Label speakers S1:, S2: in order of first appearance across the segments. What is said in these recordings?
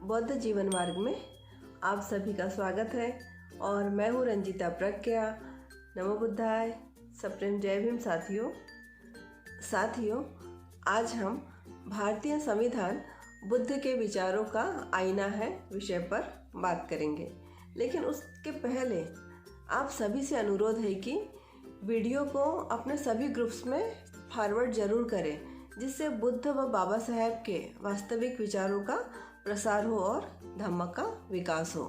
S1: बौद्ध जीवन मार्ग में आप सभी का स्वागत है और मैं हूँ रंजीता प्रज्ञा। नमो बुद्धाय, सप्रेम जय भीम। साथियों, आज हम भारतीय संविधान बुद्ध के विचारों का आईना है विषय पर बात करेंगे। लेकिन उसके पहले आप सभी से अनुरोध है कि वीडियो को अपने सभी ग्रुप्स में फॉरवर्ड जरूर करें, जिससे बुद्ध व बाबा साहेब के वास्तविक विचारों का प्रसार हो और धम्म का विकास हो।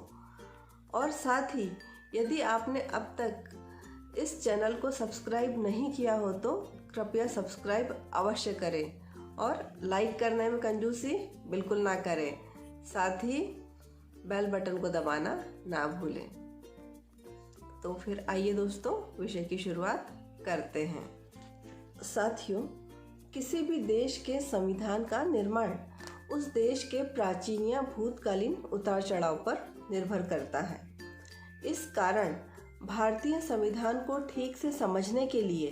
S1: और साथ ही यदि आपने अब तक इस चैनल को सब्सक्राइब नहीं किया हो तो कृपया सब्सक्राइब अवश्य करें और लाइक करने में कंजूसी बिल्कुल ना करें। साथ ही बेल बटन को दबाना ना भूलें। तो फिर आइए दोस्तों, विषय की शुरुआत करते हैं। साथियों, किसी भी देश के संविधान का निर्माण उस देश के प्राचीन या भूतकालीन उतार चढ़ाव पर निर्भर करता है। इस कारण भारतीय संविधान को ठीक से समझने के लिए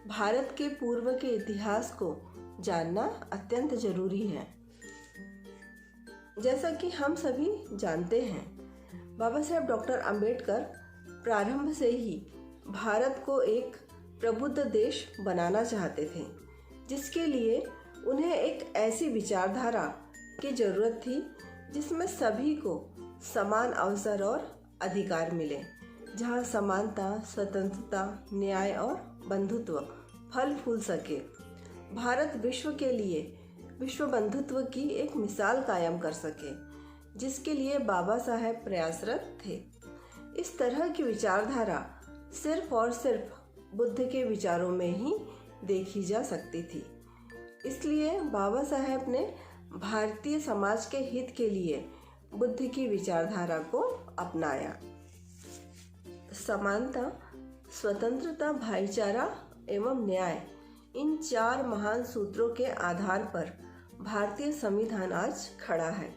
S1: भारत के पूर्व के इतिहास को जानना अत्यंत जरूरी है। जैसा कि हम सभी जानते हैं, बाबा साहेब डॉक्टर अंबेडकर प्रारंभ से ही भारत को एक प्रबुद्ध देश बनाना चाहते थे, जिसके लिए उन्हें एक ऐसी विचारधारा की जरूरत थी जिसमें सभी को समान अवसर और अधिकार मिले, जहां समानता, स्वतंत्रता, न्याय और बंधुत्व फल फूल सके। भारत विश्व के लिए विश्व बंधुत्व की एक मिसाल कायम कर सके, जिसके लिए बाबा साहेब प्रयासरत थे। इस तरह की विचारधारा सिर्फ और सिर्फ बुद्ध के विचारों में ही देखी जा सकती थी। इसलिए बाबा साहेब ने भारतीय समाज के हित के लिए बुद्ध की विचारधारा को अपनाया। समानता, स्वतंत्रता, भाईचारा एवं न्याय, इन चार महान सूत्रों के आधार पर भारतीय संविधान आज खड़ा है।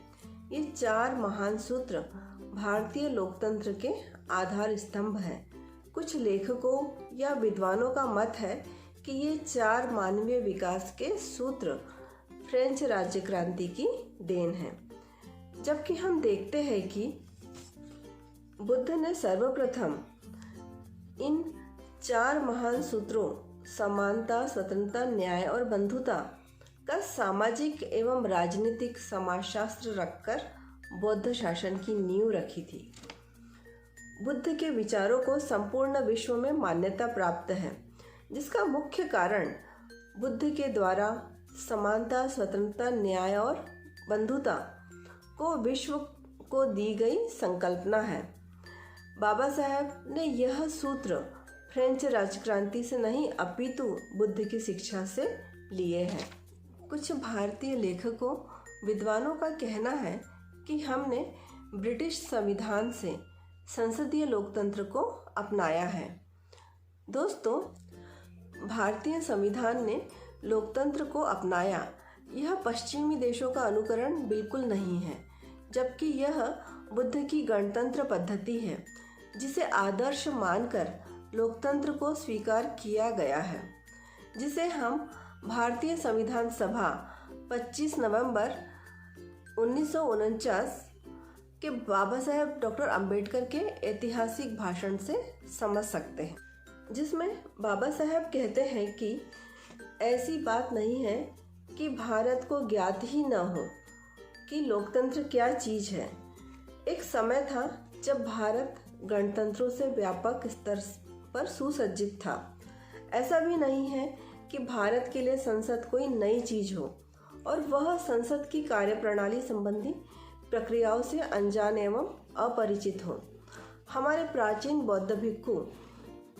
S1: ये चार महान सूत्र भारतीय लोकतंत्र के आधार स्तंभ हैं। कुछ लेखकों या विद्वानों का मत है कि ये चार मानवीय विकास के सूत्र फ्रेंच राज्य क्रांति की देन है, जबकि हम देखते हैं कि बुद्ध ने सर्वप्रथम इन चार महान सूत्रों समानता, स्वतंत्रता, न्याय और बंधुता का सामाजिक एवं राजनीतिक समाजशास्त्र रखकर बौद्ध शासन की नींव रखी थी। बुद्ध के विचारों को संपूर्ण विश्व में मान्यता प्राप्त है, जिसका मुख्य कारण बुद्ध के द्वारा समानता, स्वतंत्रता, न्याय और बंधुता को विश्व को दी गई संकल्पना है। बाबा साहेब ने यह सूत्र फ्रेंच राजक्रांति से नहीं अपितु बुद्ध की शिक्षा से लिए हैं। कुछ भारतीय लेखकों, विद्वानों का कहना है कि हमने ब्रिटिश संविधान से संसदीय लोकतंत्र को अपनाया है। दोस्तों, भारतीय संविधान ने लोकतंत्र को अपनाया, यह पश्चिमी देशों का अनुकरण बिल्कुल नहीं है, जबकि यह बुद्ध की गणतंत्र पद्धति है, जिसे आदर्श मानकर लोकतंत्र को स्वीकार किया गया है, जिसे हम भारतीय संविधान सभा 25 नवंबर 1949 के बाबा साहेब डॉक्टर अंबेडकर के ऐतिहासिक भाषण से समझ सकते हैं, जिसमें बाबा साहेब कहते हैं कि ऐसी बात नहीं है कि भारत को ज्ञात ही न हो कि लोकतंत्र क्या चीज़ है। एक समय था जब भारत गणतंत्रों से व्यापक स्तर पर सुसज्जित था। ऐसा भी नहीं है कि भारत के लिए संसद कोई नई चीज़ हो और वह संसद की कार्यप्रणाली संबंधी प्रक्रियाओं से अनजान एवं अपरिचित हो। हमारे प्राचीन बौद्ध भिक्षु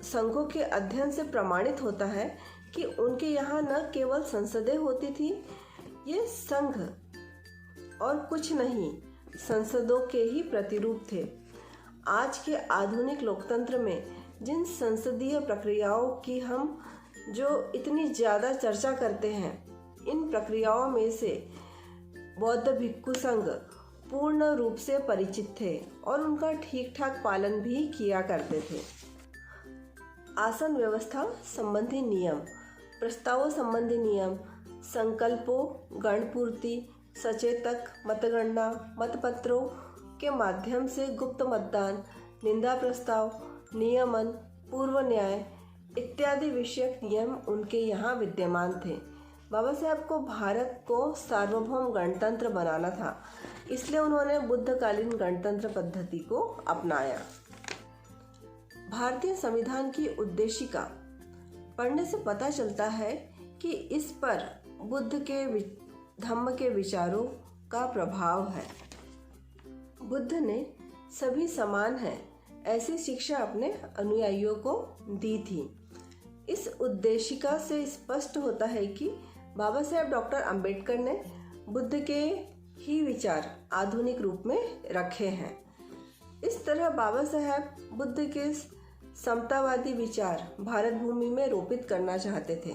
S1: संघों के अध्ययन से प्रमाणित होता है कि उनके यहाँ न केवल संसदें होती थी, ये संघ और कुछ नहीं संसदों के ही प्रतिरूप थे। आज के आधुनिक लोकतंत्र में जिन संसदीय प्रक्रियाओं की हम जो इतनी ज़्यादा चर्चा करते हैं, इन प्रक्रियाओं में से बौद्ध भिक्षु संघ पूर्ण रूप से परिचित थे और उनका ठीक ठाक पालन भी किया करते थे। आसन व्यवस्था संबंधी नियम, प्रस्तावों संबंधी नियम, संकल्पों, गणपूर्ति, सचेतक मतगणना, मतपत्रों के माध्यम से गुप्त मतदान, निंदा प्रस्ताव, नियमन, पूर्व न्याय इत्यादि विषयक नियम उनके यहाँ विद्यमान थे। बाबा साहब को भारत को सार्वभौम गणतंत्र बनाना था, इसलिए उन्होंने बुद्धकालीन गणतंत्र पद्धति को अपनाया। भारतीय संविधान की उद्देशिका पढ़ने से पता चलता है कि इस पर बुद्ध के धम्म के विचारों का प्रभाव है। बुद्ध ने सभी समान हैं ऐसी शिक्षा अपने अनुयायियों को दी थी। इस उद्देशिका से स्पष्ट होता है कि बाबा साहेब डॉक्टर अंबेडकर ने बुद्ध के ही विचार आधुनिक रूप में रखे हैं। इस तरह बाबा साहेब बुद्ध के समतावादी विचार भारत भूमि में रोपित करना चाहते थे,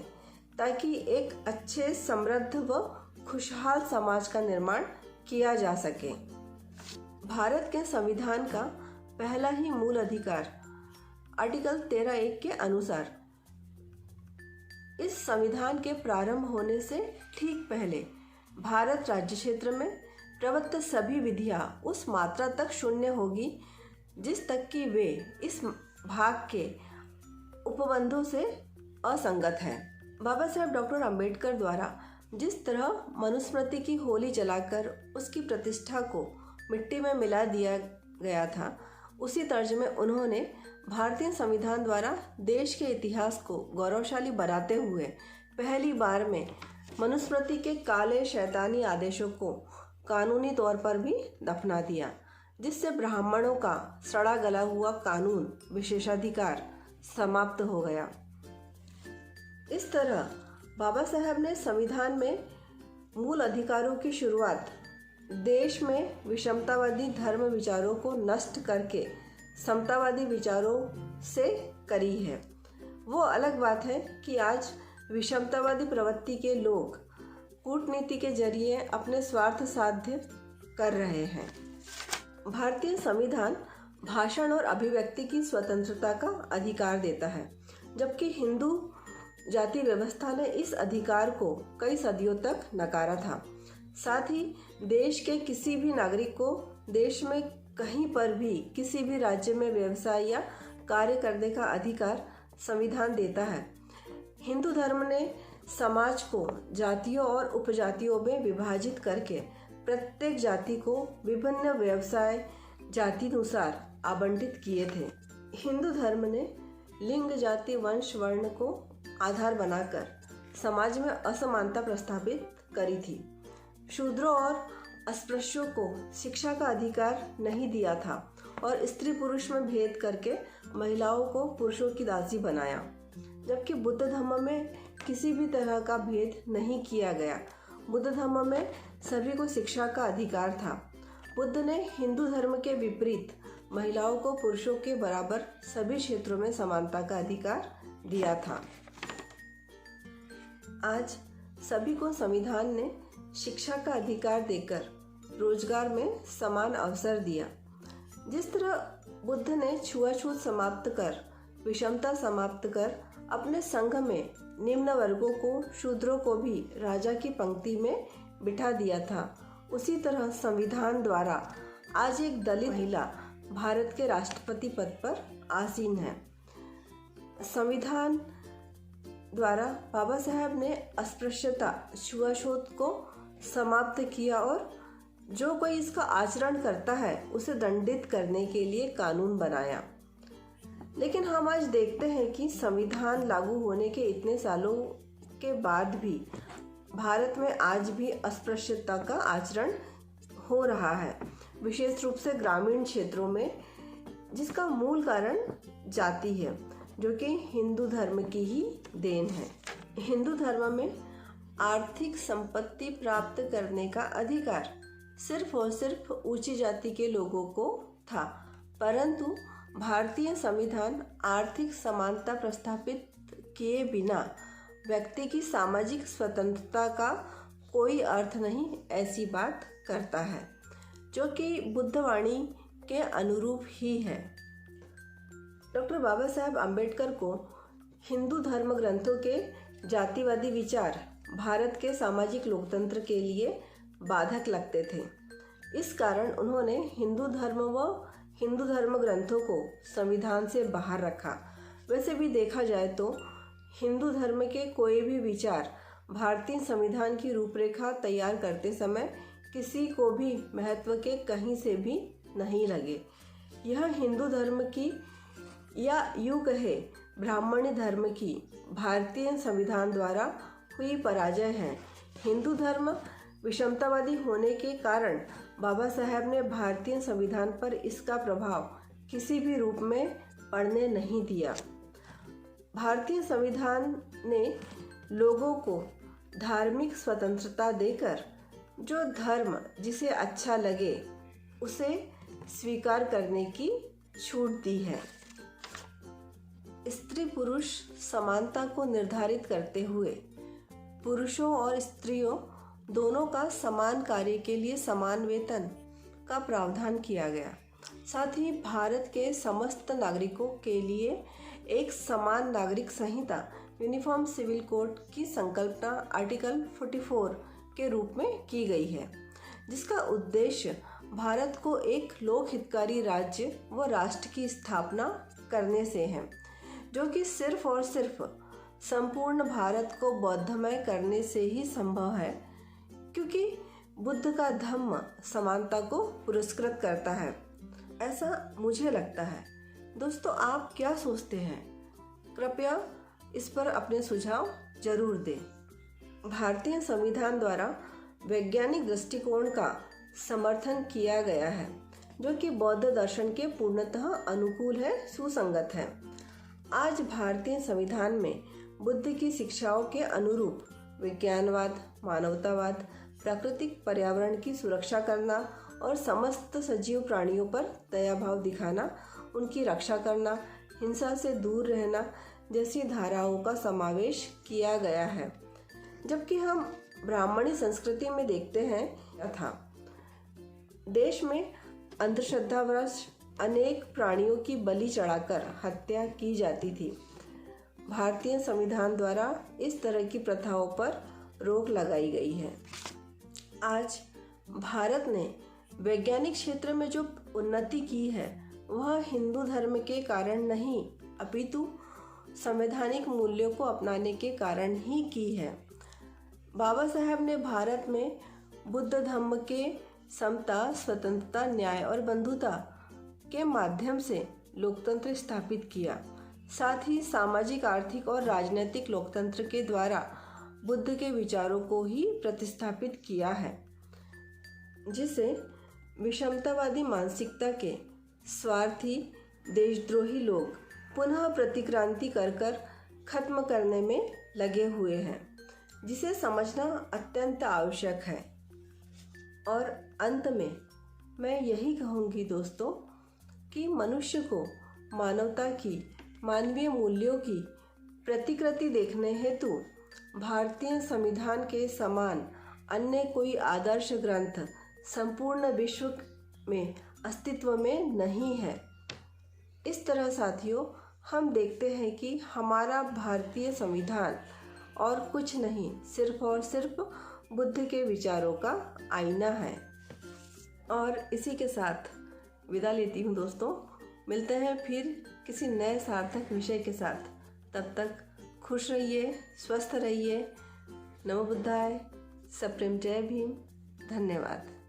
S1: ताकि एक अच्छे, समृद्ध व खुशहाल समाज का निर्माण किया जा सके। भारत के संविधान का पहला ही मूल अधिकार आर्टिकल 13(1) के अनुसार इस संविधान के प्रारंभ होने से ठीक पहले भारत राज्य क्षेत्र में प्रवृत्त सभी विधियां उस मात्रा तक शून्य होगी जिस तक कि वे इस भाग के उपबंधों से असंगत है। बाबा साहेब डॉक्टर अंबेडकर द्वारा जिस तरह मनुस्मृति की होली जलाकर उसकी प्रतिष्ठा को मिट्टी में मिला दिया गया था, उसी तर्ज में उन्होंने भारतीय संविधान द्वारा देश के इतिहास को गौरवशाली बनाते हुए पहली बार में मनुस्मृति के काले शैतानी आदेशों को कानूनी तौर पर भी दफना दिया, जिससे ब्राह्मणों का सड़ा गला हुआ कानून विशेषाधिकार समाप्त हो गया। इस तरह बाबा साहब ने संविधान में मूल अधिकारों की शुरुआत देश में विषमतावादी धर्म विचारों को नष्ट करके समतावादी विचारों से करी है। वो अलग बात है कि आज विषमतावादी प्रवृत्ति के लोग कूटनीति के जरिए अपने स्वार्थ साध्य कर रहे हैं। भारतीय संविधान भाषण और अभिव्यक्ति की स्वतंत्रता का अधिकार देता है, जबकि हिंदू जाति व्यवस्था ने इस अधिकार को कई सदियों तक नकारा था। साथ ही देश के किसी भी नागरिक को देश में कहीं पर भी किसी भी राज्य में व्यवसाय या कार्य करने का अधिकार संविधान देता है। हिंदू धर्म ने समाज को जातियों और उपजातियों में विभाजित करके प्रत्येक जाति को विभिन्न व्यवसाय जातिनुसार आवंटित किए थे। हिंदू धर्म ने लिंग, जाति, वंश, वर्ण को आधार बनाकर समाज में असमानता प्रस्थापित करी थी। शूद्रों और अस्पृश्यों को शिक्षा का अधिकार नहीं दिया था और स्त्री पुरुष में भेद करके महिलाओं को पुरुषों की दासी बनाया, जबकि बुद्ध धर्म में किसी भी तरह का भेद नहीं किया गया। बुद्ध धर्म में सभी को शिक्षा का अधिकार था। बुद्ध ने हिंदू धर्म के विपरीत महिलाओं को पुरुषों के बराबर सभी क्षेत्रों में समानता का अधिकार दिया था। आज सभी को संविधान ने शिक्षा का अधिकार देकर रोजगार में समान अवसर दिया। जिस तरह बुद्ध ने छुआछूत समाप्त कर, विषमता समाप्त कर अपने संघ में निम्न वर्गों को, शूद्रों को भी राजा की पंक्ति में बिठा दिया था, उसी तरह संविधान द्वारा आज एक दलित महिला भारत के राष्ट्रपति पद पर आसीन है। संविधान द्वारा बाबा साहब ने अस्पृश्यता, छुआछूत को समाप्त किया और जो कोई इसका आचरण करता है उसे दंडित करने के लिए कानून बनाया। लेकिन हम आज देखते हैं कि संविधान लागू होने के इतने सालों के बाद भी भारत में आज भी अस्पृश्यता का आचरण हो रहा है, विशेष रूप से ग्रामीण क्षेत्रों में, जिसका मूल कारण जाति है, जो कि हिंदू धर्म की ही देन है। हिंदू धर्म में आर्थिक संपत्ति प्राप्त करने का अधिकार सिर्फ और सिर्फ ऊंची जाति के लोगों को था, परंतु भारतीय संविधान आर्थिक समानता प्रस्थापित किए बिना व्यक्ति की सामाजिक स्वतंत्रता का कोई अर्थ नहीं, ऐसी बात करता है, जो कि बुद्धवाणी के अनुरूप ही है। डॉक्टर बाबा साहेब अम्बेडकर को हिंदू धर्म ग्रंथों के जातिवादी विचार भारत के सामाजिक लोकतंत्र के लिए बाधक लगते थे। इस कारण उन्होंने हिंदू धर्म व हिंदू धर्म ग्रंथों को संविधान से बाहर रखा। वैसे भी देखा जाए तो हिंदू धर्म के कोई भी विचार भारतीय संविधान की रूपरेखा तैयार करते समय किसी को भी महत्व के कहीं से भी नहीं लगे। यह हिंदू धर्म की या यूँ कहे ब्राह्मणी धर्म की भारतीय संविधान द्वारा हुई पराजय है। हिंदू धर्म विषमतावादी होने के कारण बाबा साहेब ने भारतीय संविधान पर इसका प्रभाव किसी भी रूप में पड़ने नहीं दिया। भारतीय संविधान ने लोगों को धार्मिक स्वतंत्रता देकर जो धर्म जिसे अच्छा लगे उसे स्वीकार करने की छूट दी है। स्त्री पुरुष समानता को निर्धारित करते हुए पुरुषों और स्त्रियों दोनों का समान कार्य के लिए समान वेतन का प्रावधान किया गया। साथ ही भारत के समस्त नागरिकों के लिए एक समान नागरिक संहिता यूनिफॉर्म सिविल कोड की संकल्पना आर्टिकल 44 के रूप में की गई है, जिसका उद्देश्य भारत को एक लोक हितकारी राज्य व राष्ट्र की स्थापना करने से है, जो कि सिर्फ और सिर्फ संपूर्ण भारत को बौद्धमय करने से ही संभव है, क्योंकि बुद्ध का धम्म समानता को पुरस्कृत करता है। ऐसा मुझे लगता है। दोस्तों, आप क्या सोचते हैं? कृपया इस पर अपने सुझाव जरूर दें। भारतीय संविधान द्वारा वैज्ञानिक दृष्टिकोण का समर्थन किया गया है, जो कि बौद्ध दर्शन के पूर्णतः अनुकूल है, सुसंगत है। आज भारतीय संविधान में बुद्ध की शिक्षाओं के अनुरूप विज्ञानवाद, मानवतावाद, प्राकृतिक पर्यावरण की सुरक्षा करना और समस्त सजीव प्राणियों पर दयाभाव दिखाना, उनकी रक्षा करना, हिंसा से दूर रहना जैसी धाराओं का समावेश किया गया है। जबकि हम ब्राह्मणी संस्कृति में देखते हैं तथा देश में अंधश्रद्धावश अनेक प्राणियों की बलि चढ़ाकर हत्या की जाती थी। भारतीय संविधान द्वारा इस तरह की प्रथाओं पर रोक लगाई गई है। आज भारत ने वैज्ञानिक क्षेत्र में जो उन्नति की है वह हिंदू धर्म के कारण नहीं, अपितु संवैधानिक मूल्यों को अपनाने के कारण ही की है। बाबा साहेब ने भारत में बुद्ध धम्म के समता, स्वतंत्रता, न्याय और बंधुता के माध्यम से लोकतंत्र स्थापित किया। साथ ही सामाजिक, आर्थिक और राजनीतिक लोकतंत्र के द्वारा बुद्ध के विचारों को ही प्रतिस्थापित किया है, जिसे विषमतावादी मानसिकता के स्वार्थी देशद्रोही लोग पुनः प्रतिक्रांति कर खत्म करने में लगे हुए हैं, जिसे समझना अत्यंत आवश्यक है। और अंत में मैं यही कहूँगी दोस्तों कि मनुष्य को मानवता की, मानवीय मूल्यों की प्रतिकृति देखने हेतु भारतीय संविधान के समान अन्य कोई आदर्श ग्रंथ संपूर्ण विश्व में अस्तित्व में नहीं है। इस तरह साथियों, हम देखते हैं कि हमारा भारतीय संविधान और कुछ नहीं, सिर्फ और सिर्फ बुद्ध के विचारों का आईना है। और इसी के साथ विदा लेती हूँ दोस्तों। मिलते हैं फिर किसी नए सार्थक विषय के साथ। तब तक खुश रहिए, स्वस्थ रहिए। नमो बुद्धाय, सप्रेम, जय भीम। धन्यवाद।